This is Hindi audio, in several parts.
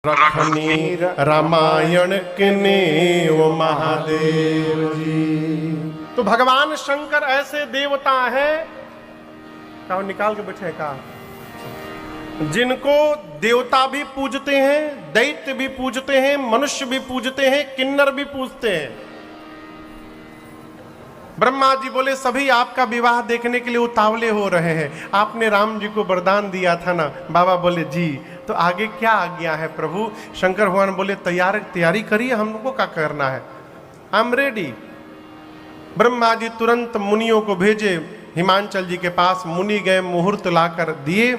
रखनी रामायण के नेव महादेव जी। तो भगवान शंकर ऐसे देवता हैं, कहा निकाल के बैठे कहा, जिनको देवता भी पूजते हैं, दैत्य भी पूजते हैं, मनुष्य भी पूजते हैं, किन्नर भी पूजते हैं। ब्रह्मा जी बोले सभी आपका विवाह देखने के लिए उतावले हो रहे हैं, आपने राम जी को वरदान दिया था ना। बाबा बोले जी, तो आगे क्या आज्ञा है प्रभु। शंकर भगवान बोले तैयारी करिए, हमको क्या करना है, I am ready. Brahma ji तुरंत मुनियों को भेजे हिमांचल जी के पास। मुनि गए, मुहूर्त लाकर दिए।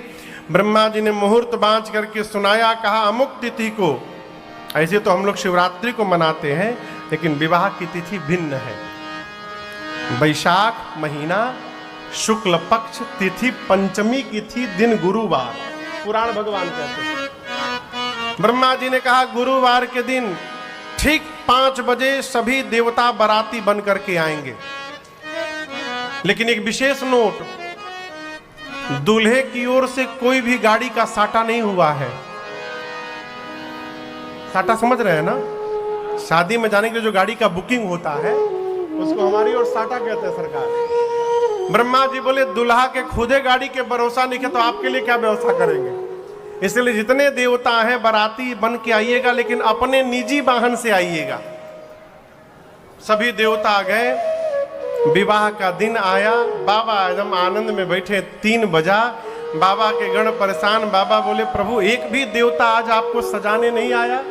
ब्रह्मा जी ने मुहूर्त बांच करके सुनाया, कहा अमुक तिथि को, ऐसे तो हम लोग शिवरात्रि को मनाते हैं लेकिन विवाह की तिथि भिन्न है। वैशाख महीना शुक्ल पक्ष तिथि पंचमी की थी, दिन गुरुवार, पुराण भगवान कहते हैं। ब्रह्मा जी ने कहा गुरुवार के दिन ठीक 5 बजे सभी देवता बाराती बन करके आएंगे, लेकिन एक विशेष नोट, दूल्हे की ओर से कोई भी गाड़ी का साटा नहीं हुआ है। साटा समझ रहे हैं ना, शादी में जाने के लिए जो गाड़ी का बुकिंग होता है उसको हमारी ओर साटा कहते हैं सरकार। ब्रह्मा जी बोले दुल्हा के खुदे गाड़ी के भरोसा नहीं है तो आपके लिए क्या व्यवस्था करेंगे। इसलिए जितने देवता हैं बाराती बन के आइएगा, लेकिन अपने निजी वाहन से आइएगा। सभी देवता गए, विवाह का दिन आया। बाबा एकदम आनंद में बैठे। 3 बजा, बाबा के गण परेशान। बाबा बोले प्रभु एक भी देवता आज आपको सजाने नहीं आया।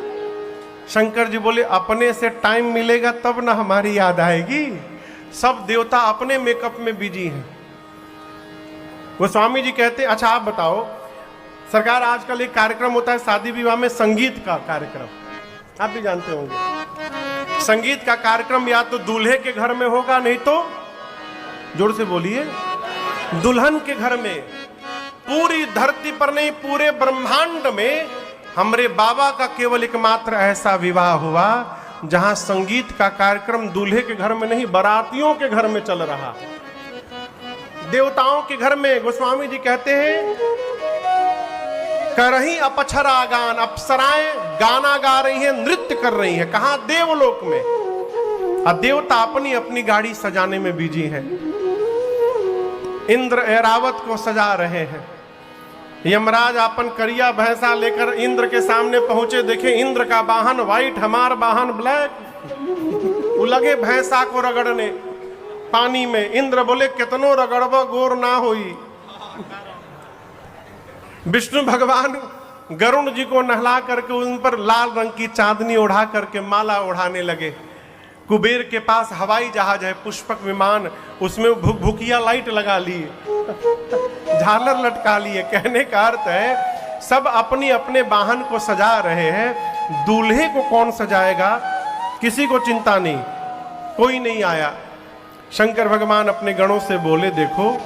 शंकर जी बोले अपने से टाइम मिलेगा तब ना हमारी याद आएगी। सब देवता अपने मेकअप में बिजी हैं। गोस्वामी जी कहते अच्छा आप बताओ, सरकार आजकल एक कार्यक्रम होता है शादी विवाह में, संगीत का कार्यक्रम, आप भी जानते होंगे। संगीत का कार्यक्रम या तो दूल्हे के घर में होगा, नहीं तो जोर से बोलिए दुल्हन के घर में। पूरी धरती पर नहीं, पूरे ब्रह्मांड में हमरे बाबा का केवल एकमात्र ऐसा विवाह हुआ जहां संगीत का कार्यक्रम दूल्हे के घर में नहीं, बारातियों के घर में चल रहा है, देवताओं के घर में। गोस्वामी जी कहते हैं करही अपक्षरा गान, अप्सराएं गाना गा रही हैं, नृत्य कर रही हैं। कहां? देवलोक में। और देवता अपनी अपनी गाड़ी सजाने में बिजी हैं। इंद्र ऐरावत को सजा रहे हैं। यमराज अपन करिया भैंसा लेकर इंद्र के सामने पहुंचे। देखे इंद्र का वाहन व्हाइट, हमार वाहन ब्लैक। वो लगे भैंसा को रगड़ने पानी में। इंद्र बोले कितनो रगड़वा गोर ना होई। विष्णु भगवान गरुण जी को नहला करके उन पर लाल रंग की चांदनी ओढ़ा करके माला ओढ़ाने लगे। कुबेर के पास हवाई जहाज है, पुष्पक विमान, उसमें भुकिया लाइट लगा लिए, झालर लटका लिए। कहने का अर्थ है सब अपनी अपने वाहन को सजा रहे हैं। दूल्हे को कौन सजाएगा किसी को चिंता नहीं, कोई नहीं आया। शंकर भगवान अपने गणों से बोले देखो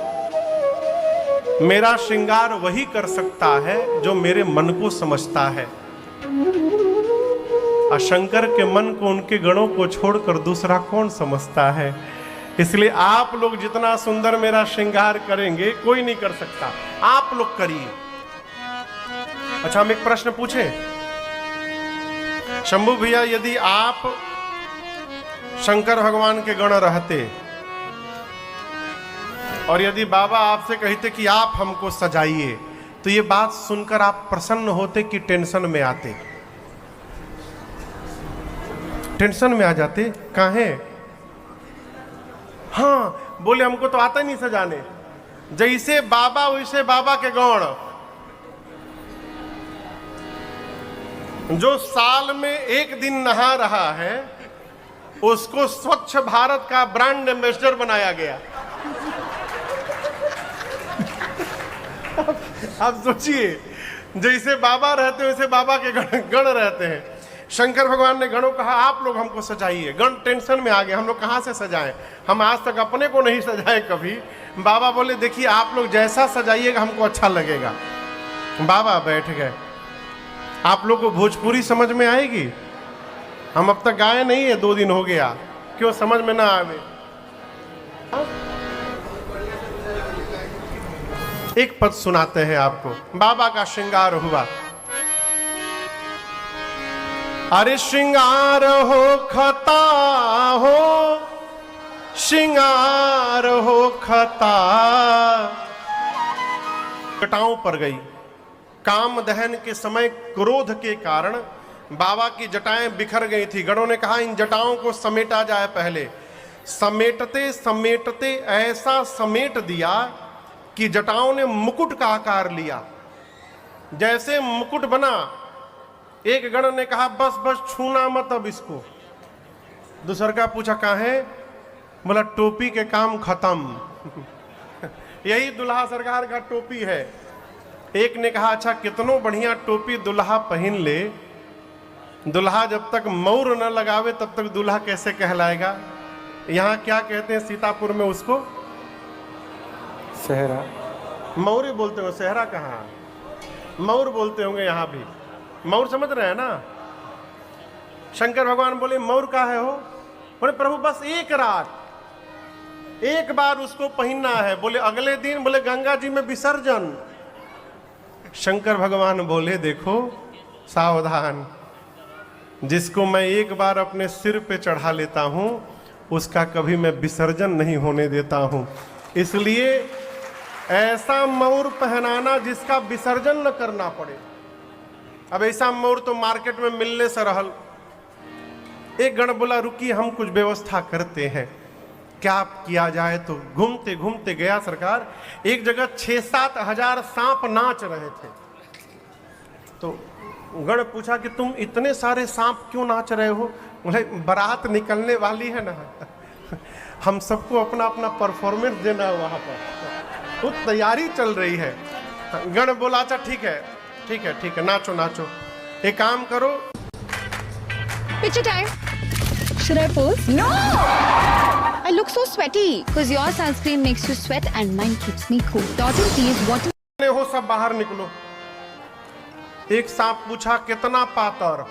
मेरा श्रृंगार वही कर सकता है जो मेरे मन को समझता है, और शंकर के मन को उनके गणों को छोड़कर दूसरा कौन समझता है। इसलिए आप लोग जितना सुंदर मेरा श्रृंगार करेंगे कोई नहीं कर सकता, आप लोग करिए। अच्छा हम एक प्रश्न पूछें शंभू भैया, यदि आप शंकर भगवान के गण रहते और यदि बाबा आपसे कहते कि आप हमको सजाइए, तो ये बात सुनकर आप प्रसन्न होते कि टेंशन में आते? टेंशन में आ जाते। काहे? हाँ बोले हमको तो आता ही नहीं सजाने। जैसे बाबा वैसे बाबा के गौण। जो साल में 1 दिन नहा रहा है उसको स्वच्छ भारत का ब्रांड एम्बेसडर बनाया गया। आप सोचिए जैसे बाबा रहते वैसे बाबा के गण रहते हैं। शंकर भगवान ने गणों कहा आप लोग हमको सजाइए। गण टेंशन में आ गए, हम लोग कहाँ से सजाएं, हम आज तक अपने को नहीं सजाए कभी। बाबा बोले देखिए आप लोग जैसा सजाइएगा हमको अच्छा लगेगा। बाबा बैठ गए। आप लोग को भोजपुरी समझ में आएगी? हम अब तक गाए नहीं है, 2 दिन हो गया, क्यों समझ में ना आवे? एक पद सुनाते हैं आपको। बाबा का श्रृंगार हुआ। अरे श्रृंगार हो खता हो, श्रृंगार हो खता। जटाओं पर गई। काम दहन के समय क्रोध के कारण बाबा की जटाएं बिखर गई थी। गणों ने कहा इन जटाओं को समेटा जाए। पहले समेटते समेटते ऐसा समेट दिया कि जटाओं ने मुकुट का आकार लिया। जैसे मुकुट बना, एक गण ने कहा बस बस छूना मत अब इसको। दूसर का पूछा कहाँ है? बोला टोपी के काम खत्म। यही दुल्हा सरकार का टोपी है। एक ने कहा अच्छा कितनों बढ़िया टोपी दुल्हा पहन ले, दुल्हा जब तक मौर न लगावे तब तक दुल्हा कैसे कहलाएगा? यहाँ क्या कहते हैं सीतापुर में उसको? सेहरा। मौर बोलते हो, सेहरा कहाँ? मौर बोलते होंगे यहाँ भी। मौर समझ रहे हैं ना? शंकर भगवान बोले मौर का है हो? बोले प्रभु बस एक रात, एक बार उसको पहनना है। बोले अगले दिन? बोले गंगा जी में विसर्जन। शंकर भगवान बोले देखो सावधान, जिसको मैं एक बार अपने सिर पे चढ़ा लेता हूं उसका कभी मैं विसर्जन नहीं होने देता हूं। इसलिए ऐसा मौर पहनाना जिसका विसर्जन न करना पड़े। अब ऐसा मौर तो मार्केट में मिलने से रहल। एक गण बोला रुकी हम कुछ व्यवस्था करते हैं, क्या किया जाए? तो घूमते घूमते गया सरकार, एक जगह 6-7 हजार सांप नाच रहे थे। तो गण पूछा कि तुम इतने सारे सांप क्यों नाच रहे हो? बोले बारात निकलने वाली है ना, हम सबको अपना अपना परफॉर्मेंस देना है वहां पर, तो तैयारी चल रही है। गण बोला अच्छा ठीक है ठीक है ठीक है, नाचो नाचो। एक काम करो, Picture time. Should I pose? No! I look so sweaty because your sunscreen makes you sweat and mine keeps me cool. Daughter, please, what is... हो सब बाहर निकलो। एक सांप पूछा कितना पातर,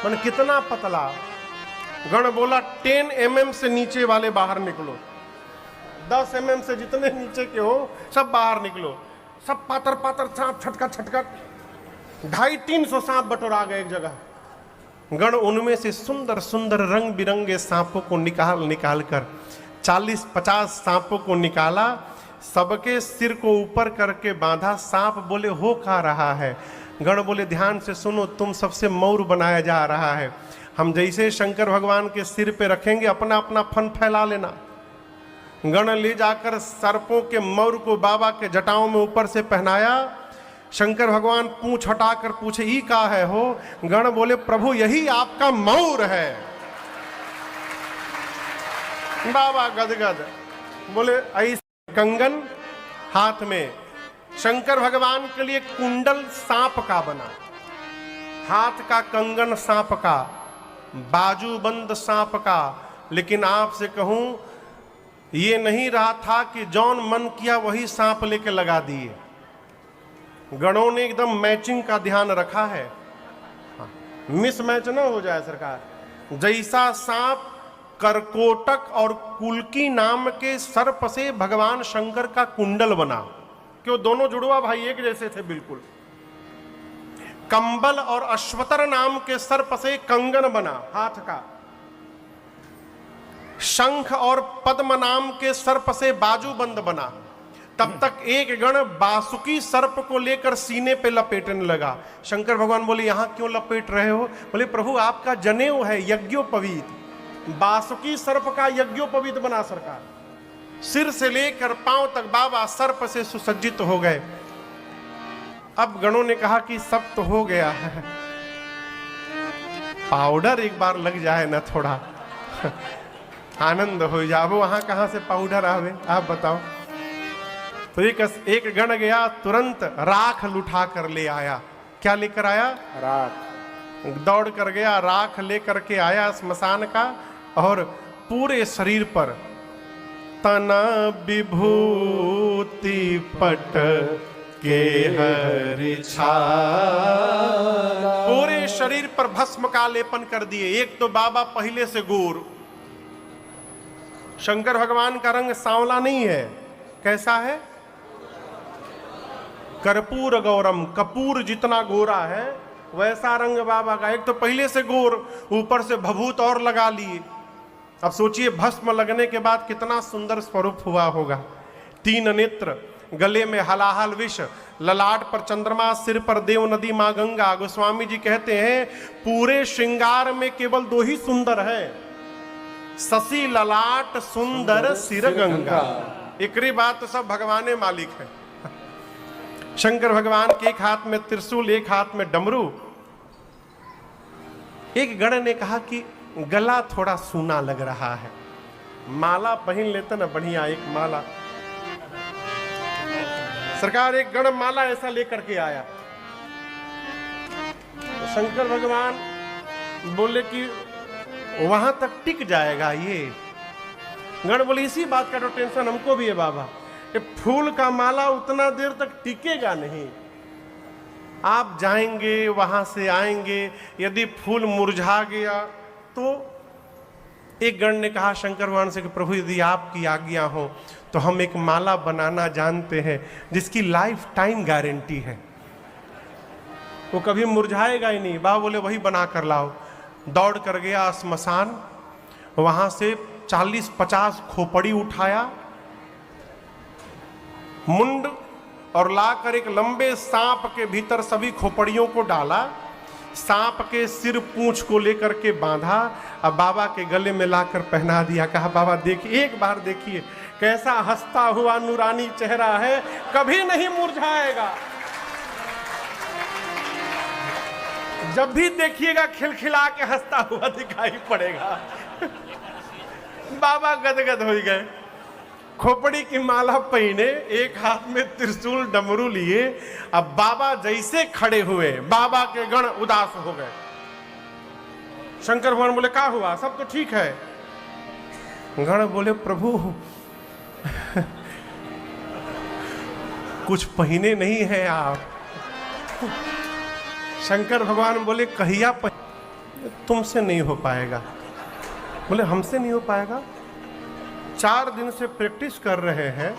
मैंने कितना पतला? गण बोला 10 mm से नीचे वाले बाहर निकलो, 10 mm से जितने नीचे के हो सब बाहर निकलो। सब पातर पातर सांप, छटका छटका 250-300 सांप बटोरा गए एक जगह। गण उनमें से सुंदर सुंदर रंग बिरंगे सांपों को निकाल निकाल कर 40-50 सांपों को निकाला, सबके सिर को ऊपर करके बांधा। सांप बोले हो क्या रहा है? गण बोले ध्यान से सुनो, तुम सबसे मौर बनाया जा रहा है। हम जैसे शंकर भगवान के सिर पे रखेंगे अपना अपना फन फैला लेना। गण ले जाकर सर्पों के मौर को बाबा के जटाओं में ऊपर से पहनाया। शंकर भगवान पूंछ हटाकर पूछे ई का है हो? गण बोले प्रभु यही आपका मौर है। बाबा गदगद बोले ऐसे कंगन हाथ में। शंकर भगवान के लिए कुंडल सांप का बना, हाथ का कंगन सांप का, बाजूबंद सांप का। लेकिन आपसे कहूं ये नहीं रहा था कि जौन मन किया वही सांप लेके लगा दिए। गणों ने एकदम मैचिंग का ध्यान रखा है, मिस मैच ना हो जाए सरकार। जैसा सांप करकोटक और कुल्की नाम के सर्प से भगवान शंकर का कुंडल बना, क्यों दोनों जुड़वा भाई एक जैसे थे बिल्कुल। कंबल और अश्वतर नाम के सर्प से कंगन बना हाथ का। शंख और पद्म नाम के सर्प से बाजूबंद बना। तब तक एक गण बासुकी सर्प को लेकर सीने पे लपेटने लगा। शंकर भगवान बोले यहां क्यों लपेट रहे हो? बोले प्रभु आपका जनेऊ है यज्ञोपवीत। बासुकी सर्प का यज्ञोपवीत बना सरकार। सिर से लेकर पांव तक बाबा सर्प से सुसज्जित हो गए। अब गणों ने कहा कि सब तो हो गया है, पाउडर एक बार लग जाए ना थोड़ा आनंद हो जाए। वहां कहां से पाउडर आवे आप बताओ? तो एक गण गया, तुरंत राख लुठा कर ले आया। क्या लेकर आया? राख। दौड़ कर गया, राख लेकर के आया स्मशान का, और पूरे शरीर पर तना विभूति पट के हरि छाला, पूरे शरीर पर भस्म का लेपन कर दिए। एक तो बाबा पहले से गोर, शंकर भगवान का रंग सांवला नहीं है, कैसा है? कर्पूर गौरम, कपूर जितना गोरा है वैसा रंग बाबा का, एक तो पहले से गोर, ऊपर से भभूत और लगा लिए। अब सोचिए भस्म लगने के बाद कितना सुंदर स्वरूप हुआ होगा। 3 नेत्र, गले में हलाहल विष, ललाट पर चंद्रमा, सिर पर देव नदी मां गंगा। गोस्वामी जी कहते हैं पूरे श्रृंगार में केवल 2 ही सुंदर है, शशि ललाट सुंदर सिर गंगा। एकरी बात तो सब भगवाने मालिक है। शंकर भगवान के एक हाथ में त्रिशूल, एक हाथ में डमरू। एक गण ने कहा कि गला थोड़ा सूना लग रहा है, माला पहन लेते ना बढ़िया एक माला। सरकार एक गण माला ऐसा लेकर के आया। तो शंकर भगवान बोले कि वहां तक टिक जाएगा ये? गण बोले इसी बात का तो टेंशन हमको भी है बाबा, कि फूल का माला उतना देर तक टिकेगा नहीं। आप जाएंगे वहां से आएंगे, यदि फूल मुरझा गया तो। एक गण ने कहा शंकर भगवान से कि प्रभु यदि आपकी आज्ञा हो तो हम एक माला बनाना जानते हैं जिसकी लाइफ टाइम गारंटी है, वो कभी मुरझाएगा ही नहीं। बाबा बोले वही बना कर लाओ। दौड़ कर गया श्मशान, वहां से 40-50 खोपड़ी उठाया, मुंड और लाकर एक लंबे सांप के भीतर सभी खोपड़ियों को डाला, सांप के सिर पूंछ को लेकर के बांधा, अब बाबा के गले में लाकर पहना दिया। कहा बाबा देखिए, एक बार देखिए कैसा हंसता हुआ नूरानी चेहरा है, कभी नहीं मुरझाएगा। जब भी देखिएगा खिलखिला के हंसता हुआ दिखाई पड़ेगा। बाबा गदगद हो गए, खोपड़ी की माला पहने, एक हाथ में त्रिशूल डमरू लिए। अब बाबा जैसे खड़े हुए, बाबा के गण उदास हो गए। शंकर भगवान बोले क्या हुआ, सब तो ठीक है। गण बोले प्रभु कुछ पहने नहीं है आप। शंकर भगवान बोले कहिया तुमसे नहीं हो पाएगा। बोले हमसे नहीं हो पाएगा, 4 दिन से प्रैक्टिस कर रहे हैं,